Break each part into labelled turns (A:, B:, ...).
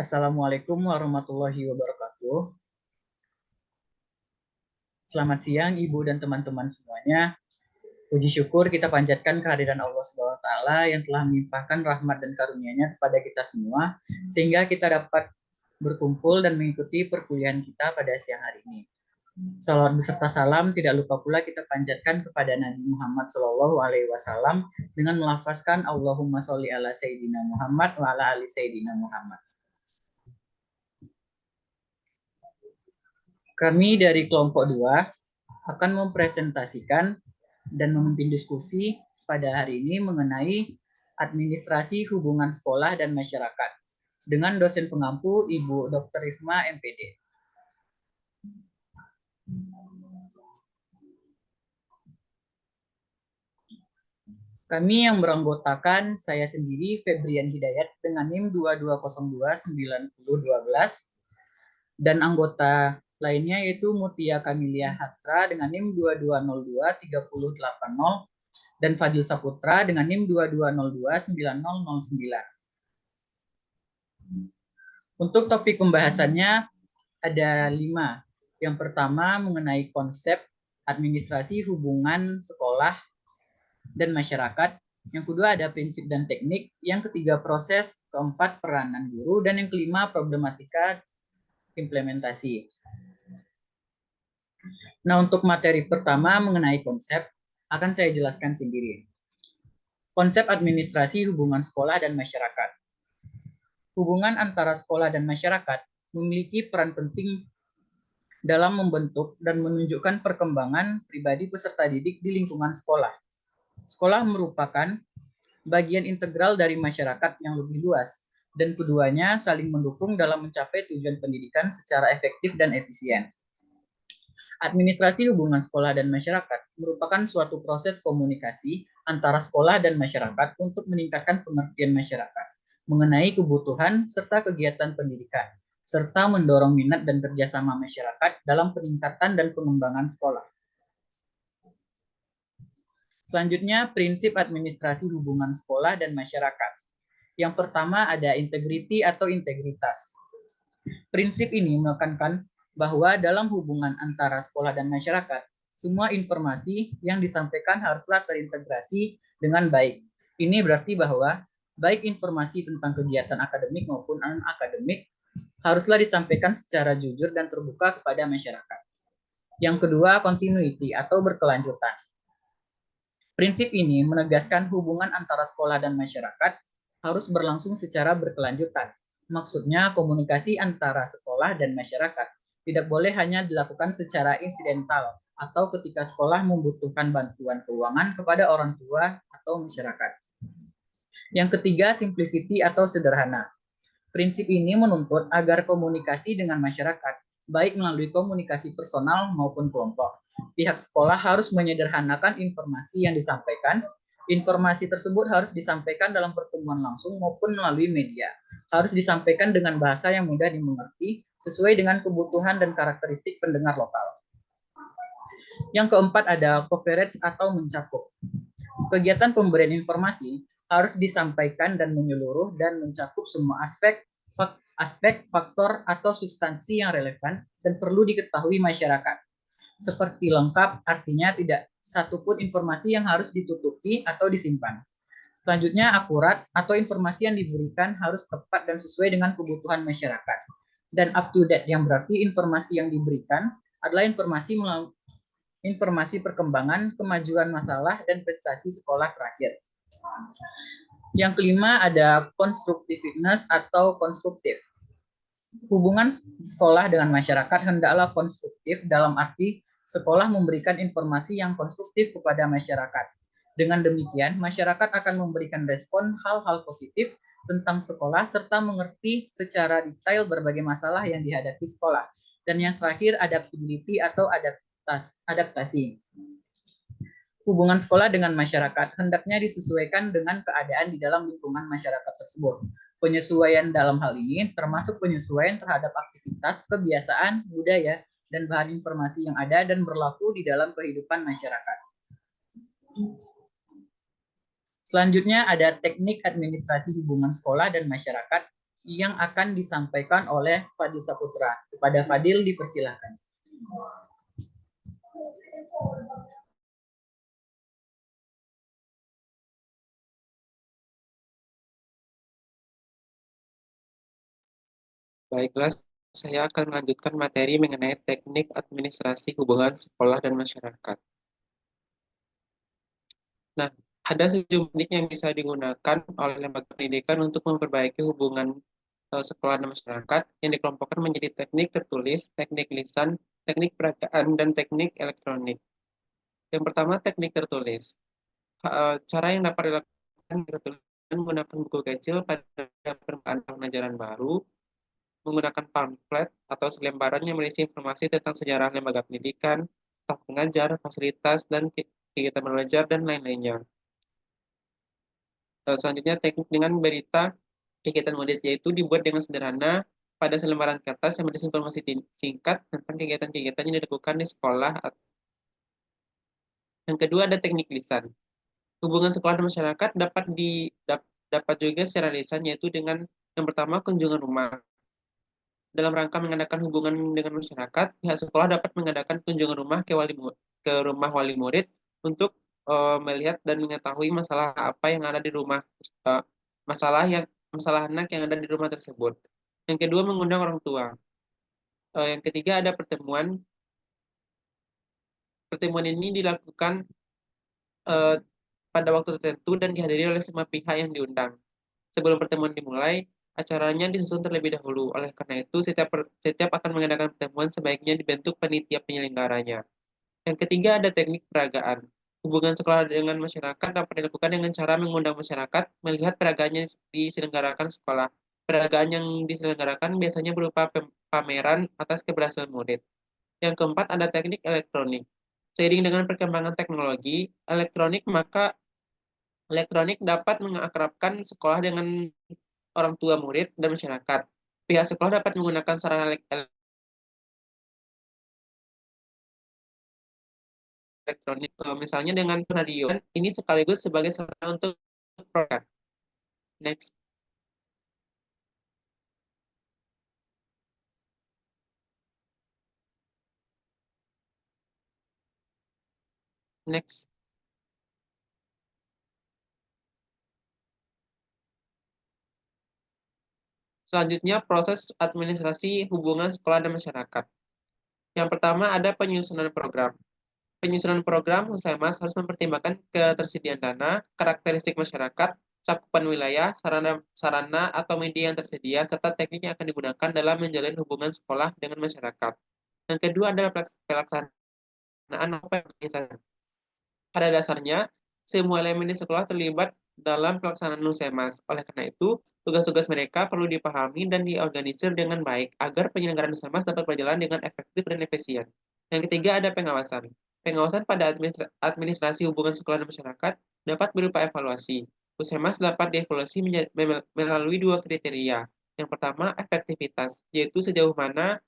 A: Assalamualaikum warahmatullahi wabarakatuh. Selamat siang Ibu dan teman-teman semuanya. Puji syukur kita panjatkan kehadiran Allah Subhanahu wa taala yang telah melimpahkan rahmat dan karunia-Nya kepada kita semua sehingga kita dapat berkumpul dan mengikuti perkuliahan kita pada siang hari ini. Salawat beserta salam tidak lupa pula kita panjatkan kepada Nabi Muhammad SAW dengan melafazkan Allahumma sholli ala Sayyidina Muhammad wa ala ali Sayyidina Muhammad. Kami dari kelompok 2 akan mempresentasikan dan memimpin diskusi pada hari ini mengenai administrasi hubungan sekolah dan masyarakat dengan dosen pengampu Ibu Dr. Rifma MPD. Kami yang beranggotakan saya sendiri Febrian Hidayat dengan NIM 22029012 dan anggota lainnya yaitu Mutia Kamilia Hatra dengan NIM 22023080 dan Fadil Saputra dengan NIM 22029009. Untuk topik pembahasannya ada 5. Yang pertama mengenai konsep administrasi hubungan sekolah dan masyarakat. Yang kedua ada prinsip dan teknik. Yang ketiga proses. Keempat peranan guru. Dan yang kelima problematika implementasi. Nah, untuk materi pertama mengenai konsep akan saya jelaskan sendiri. Konsep administrasi hubungan sekolah dan masyarakat. Hubungan antara sekolah dan masyarakat memiliki peran penting dalam membentuk dan menunjukkan perkembangan pribadi peserta didik di lingkungan sekolah. Sekolah merupakan bagian integral dari masyarakat yang lebih luas, dan keduanya saling mendukung dalam mencapai tujuan pendidikan secara efektif dan efisien. Administrasi hubungan sekolah dan masyarakat merupakan suatu proses komunikasi antara sekolah dan masyarakat untuk meningkatkan pengertian masyarakat mengenai kebutuhan serta kegiatan pendidikan, serta mendorong minat dan kerjasama masyarakat dalam peningkatan dan pengembangan sekolah. Selanjutnya, prinsip administrasi hubungan sekolah dan masyarakat. Yang pertama ada integriti atau integritas. Prinsip ini menekankan bahwa dalam hubungan antara sekolah dan masyarakat, semua informasi yang disampaikan haruslah terintegrasi dengan baik. Ini berarti bahwa baik informasi tentang kegiatan akademik maupun non-akademik haruslah disampaikan secara jujur dan terbuka kepada masyarakat. Yang kedua, continuity atau berkelanjutan. Prinsip ini menegaskan hubungan antara sekolah dan masyarakat harus berlangsung secara berkelanjutan. Maksudnya komunikasi antara sekolah dan masyarakat tidak boleh hanya dilakukan secara insidental atau ketika sekolah membutuhkan bantuan keuangan kepada orang tua atau masyarakat. Yang ketiga, simplicity atau sederhana. Prinsip ini menuntut agar komunikasi dengan masyarakat, baik melalui komunikasi personal maupun kelompok, pihak sekolah harus menyederhanakan informasi yang disampaikan. Informasi tersebut harus disampaikan dalam pertemuan langsung maupun melalui media. Harus disampaikan dengan bahasa yang mudah dimengerti, sesuai dengan kebutuhan dan karakteristik pendengar lokal. Yang keempat ada coverage atau mencakup. Kegiatan pemberian informasi harus disampaikan dan menyeluruh dan mencakup semua aspek, faktor, atau substansi yang relevan dan perlu diketahui masyarakat. Seperti lengkap, artinya tidak satupun informasi yang harus ditutupi atau disimpan. Selanjutnya, akurat atau informasi yang diberikan harus tepat dan sesuai dengan kebutuhan masyarakat. Dan up to date yang berarti informasi yang diberikan adalah informasi perkembangan, kemajuan masalah, dan prestasi sekolah terakhir. Yang kelima ada constructiveness atau konstruktif. Hubungan sekolah dengan masyarakat hendaklah konstruktif dalam arti sekolah memberikan informasi yang konstruktif kepada masyarakat. Dengan demikian, masyarakat akan memberikan respon hal-hal positif tentang sekolah serta mengerti secara detail berbagai masalah yang dihadapi sekolah. Dan yang terakhir, adaptability atau adaptasi. Hubungan sekolah dengan masyarakat hendaknya disesuaikan dengan keadaan di dalam lingkungan masyarakat tersebut. Penyesuaian dalam hal ini termasuk penyesuaian terhadap aktivitas, kebiasaan, budaya, dan bahan informasi yang ada dan berlaku di dalam kehidupan masyarakat. Selanjutnya ada teknik administrasi hubungan sekolah dan masyarakat yang akan disampaikan oleh Fadil Saputra. Kepada Fadil dipersilahkan.
B: Baiklah, saya akan melanjutkan materi mengenai teknik administrasi hubungan sekolah dan masyarakat. Nah, ada sejumlah teknik yang bisa digunakan oleh lembaga pendidikan untuk memperbaiki hubungan sekolah dan masyarakat yang dikelompokkan menjadi teknik tertulis, teknik lisan, teknik peragaan, dan teknik elektronik. Yang pertama, teknik tertulis. Cara yang dapat dilakukan tertulis menggunakan buku kecil pada permukaan tahun ajaran baru, menggunakan pamflet atau selembaran yang berisi informasi tentang sejarah lembaga pendidikan, staf pengajar, fasilitas, dan kegiatan belajar, dan lain-lainnya. Selanjutnya, teknik dengan berita kegiatan murid, yaitu dibuat dengan sederhana pada selembaran kertas yang berisi informasi singkat tentang kegiatan-kegiatan yang dilakukan di sekolah. Yang kedua, ada teknik lisan. Hubungan sekolah dan masyarakat dapat juga secara lisan, yaitu dengan yang pertama, kunjungan rumah. Dalam rangka mengadakan hubungan dengan masyarakat, pihak sekolah dapat mengadakan kunjungan rumah ke rumah wali murid untuk melihat dan mengetahui masalah apa yang ada di rumah, uh, masalah anak yang ada di rumah tersebut. Yang kedua, mengundang orang tua. Yang ketiga, ada pertemuan. Pertemuan ini dilakukan uh, pada waktu tertentu dan dihadiri oleh semua pihak yang diundang. Sebelum pertemuan dimulai, acaranya disusun terlebih dahulu. Oleh karena itu, setiap akan mengadakan pertemuan sebaiknya dibentuk panitia penyelenggaranya. Yang ketiga, ada teknik peragaan. Hubungan sekolah dengan masyarakat dapat dilakukan dengan cara mengundang masyarakat melihat peragaan yang diselenggarakan sekolah. Peragaan yang diselenggarakan biasanya berupa pameran atas keberhasilan murid. Yang keempat, ada teknik elektronik. Seiring dengan perkembangan teknologi elektronik dapat mengakrabkan sekolah dengan orang tua murid dan masyarakat. Pihak sekolah dapat menggunakan sarana elektronik, misalnya dengan radio. Ini sekaligus sebagai sarana untuk program. Next, next. Selanjutnya, proses administrasi hubungan sekolah dan masyarakat. Yang pertama, ada penyusunan program. Penyusunan program, Husemas harus mempertimbangkan ketersediaan dana, karakteristik masyarakat, cakupan wilayah, sarana atau media yang tersedia, serta teknik yang akan digunakan dalam menjalin hubungan sekolah dengan masyarakat. Yang kedua adalah pelaksanaan organisasi. Pada dasarnya, semua elemen di sekolah terlibat dalam pelaksanaan Husemas. Oleh karena itu, tugas-tugas mereka perlu dipahami dan diorganisir dengan baik agar penyelenggaraan Husemas dapat berjalan dengan efektif dan efisien. Yang ketiga ada pengawasan. Pengawasan pada administrasi hubungan sekolah dan masyarakat dapat berupa evaluasi. Husemas dapat dievaluasi melalui dua kriteria. Yang pertama, efektivitas, yaitu sejauh mana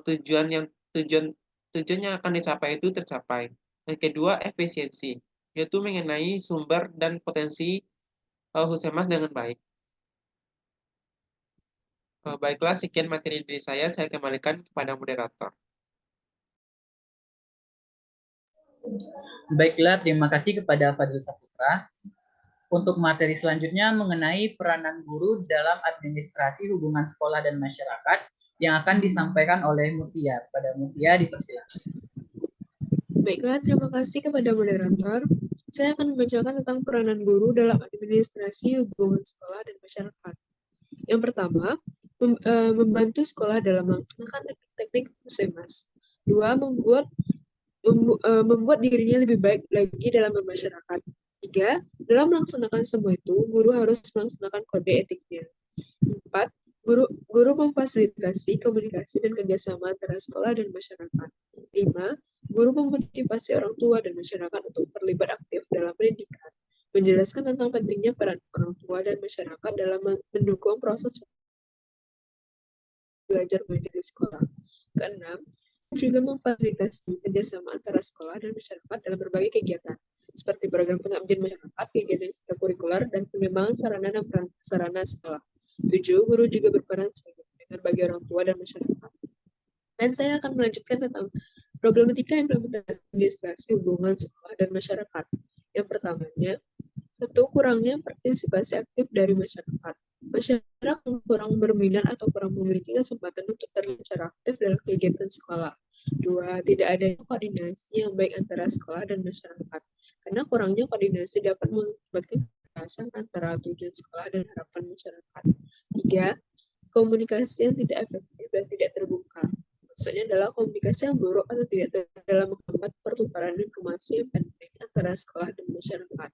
B: tujuan tujuan yang akan dicapai itu tercapai. Yang kedua, efisiensi, yaitu mengenai sumber dan potensi Husemas dengan baik. Baiklah, sekian materi dari saya kembalikan kepada moderator.
A: Baiklah, terima kasih kepada Fadil Saputra. Untuk materi selanjutnya mengenai peranan guru dalam administrasi hubungan sekolah dan masyarakat yang akan disampaikan oleh Mutia. Pada Mutia dipersilakan.
C: Baiklah, terima kasih kepada moderator. Saya akan membacakan tentang peranan guru dalam administrasi hubungan sekolah dan masyarakat. Yang pertama, membantu sekolah dalam melaksanakan teknik-teknik Husemas. Dua, membuat dirinya lebih baik lagi dalam bermasyarakat. Tiga, dalam melaksanakan semua itu, guru harus melaksanakan kode etiknya. Empat, guru memfasilitasi komunikasi dan kerjasama antara sekolah dan masyarakat. Lima, guru memotivasi orang tua dan masyarakat untuk terlibat aktif dalam pendidikan, menjelaskan tentang pentingnya peran orang tua dan masyarakat dalam mendukung proses belajar mengajar di sekolah. Keenam, juga memfasilitasi kerjasama antara sekolah dan masyarakat dalam berbagai kegiatan, seperti program pengabdian masyarakat, kegiatan ekstrakurikuler, dan pengembangan sarana dan prasarana sekolah. 7. Guru juga berperan sebagai pendengar bagi orang tua dan masyarakat. Dan saya akan melanjutkan tentang problematika implementasi administrasi hubungan sekolah dan masyarakat. Yang pertamanya, satu, kurangnya partisipasi aktif dari masyarakat. Masyarakat kurang berminat atau kurang memiliki kesempatan untuk terlibat secara aktif dalam kegiatan sekolah. 2, tidak adanya koordinasi yang baik antara sekolah dan masyarakat. Karena kurangnya koordinasi dapat mengakibatkan kekerasan antara tujuan sekolah dan harapan masyarakat. 3, komunikasi yang tidak efektif dan tidak terbuka. Maksudnya adalah komunikasi yang buruk atau tidak dalam menghambat pertukaran informasi yang penting antara sekolah dan masyarakat.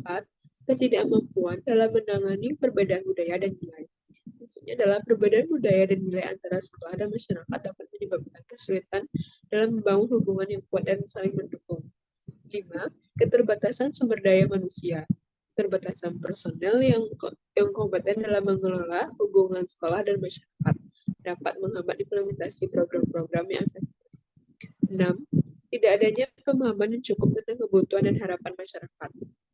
C: 4, ketidakmampuan dalam menangani perbedaan budaya dan nilai. Maksudnya adalah perbedaan budaya dan nilai antara sekolah dan masyarakat dapat menyebabkan kesulitan dalam membangun hubungan yang kuat dan saling mendukung. 5, keterbatasan sumber daya manusia. Keterbatasan personel yang kompeten dalam mengelola hubungan sekolah dan masyarakat dapat menghambat implementasi program-program yang efektif. 6, tidak adanya pemahaman yang cukup tentang kebutuhan dan harapan masyarakat.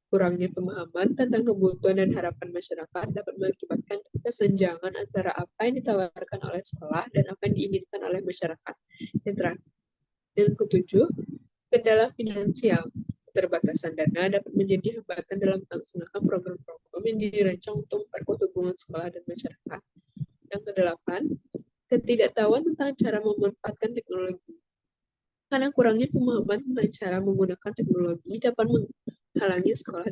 C: Kurangnya pemahaman tentang kebutuhan dan harapan masyarakat dapat mengakibatkan kesenjangan antara apa yang ditawarkan oleh sekolah dan apa yang diinginkan oleh masyarakat. Yang terakhir, yang ketujuh, kendala finansial. Keterbatasan dana dapat menjadi hambatan dalam melaksanakan program-program yang dirancang untuk memperkuat hubungan sekolah dan masyarakat. Yang kedelapan, ketidaktahuan tentang cara memanfaatkan teknologi. Karena kurangnya pemahaman tentang cara menggunakan teknologi dapat menghalangi sekolah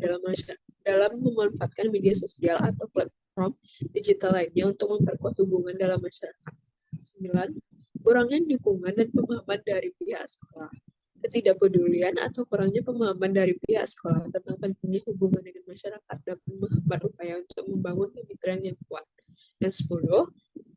C: dalam memanfaatkan media sosial atau platform digital lainnya untuk memperkuat hubungan dalam masyarakat. 9. Kurangnya dukungan dan pemahaman dari pihak sekolah. Ketidakpedulian atau kurangnya pemahaman dari pihak sekolah tentang pentingnya hubungan dengan masyarakat dapat menghambat upaya untuk membangun kemitraan yang kuat. Dan 10.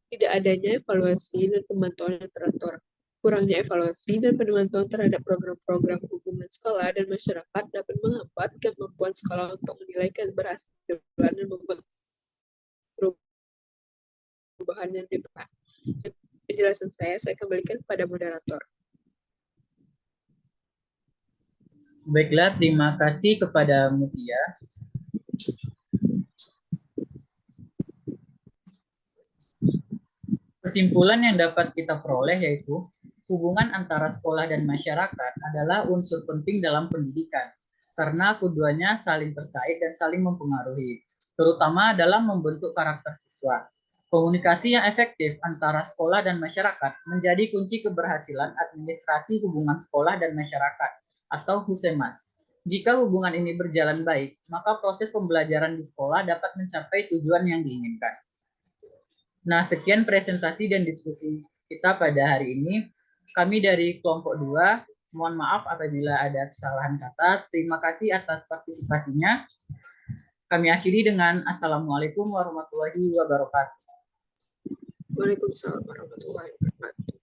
C: Tidak adanya evaluasi dan pemantauan yang teratur. Kurangnya evaluasi dan pemantauan terhadap program-program hubungan sekolah dan masyarakat dapat menghambat kemampuan sekolah untuk menilai keberhasilan dan membuat perubahan yang diperlukan. Penjelasan saya kembalikan kepada moderator.
A: Baiklah, terima kasih kepada Mutia. Kesimpulan yang dapat kita peroleh yaitu hubungan antara sekolah dan masyarakat adalah unsur penting dalam pendidikan karena keduanya saling terkait dan saling mempengaruhi, terutama dalam membentuk karakter siswa. Komunikasi yang efektif antara sekolah dan masyarakat menjadi kunci keberhasilan administrasi hubungan sekolah dan masyarakat atau Husemas. Jika hubungan ini berjalan baik, maka proses pembelajaran di sekolah dapat mencapai tujuan yang diinginkan. Nah, sekian presentasi dan diskusi kita pada hari ini. Kami dari kelompok 2, mohon maaf apabila ada kesalahan kata. Terima kasih atas partisipasinya. Kami akhiri dengan Assalamualaikum warahmatullahi wabarakatuh.
C: Waalaikumsalam warahmatullahi wabarakatuh.